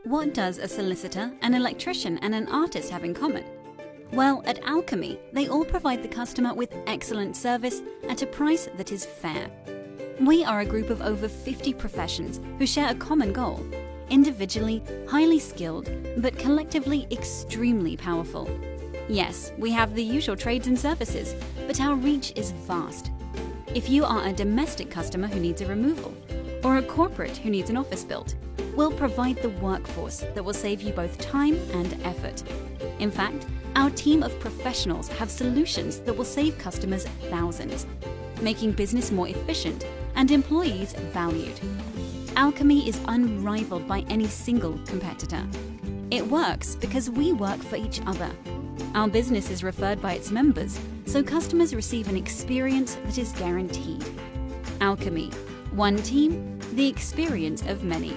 What does a solicitor, an electrician, and an artist have in common? Well, at Alchemy, they all provide the customer with excellent service at a price that is fair. We are a group of over 50 professions who share a common goal: individually highly skilled, but collectively extremely powerful. Yes, we have the usual trades and services, but our reach is vast. If you are a domestic customer who needs a removal, or a corporate who needs an office built, we'll provide the workforce that will save you both time and effort. In fact, our team of professionals have solutions that will save customers thousands, making business more efficient and employees valued. Alchemy is unrivaled by any single competitor. It works because we work for each other. Our business is referred by its members, so customers receive an experience that is guaranteed. Alchemy, one team, the experience of many.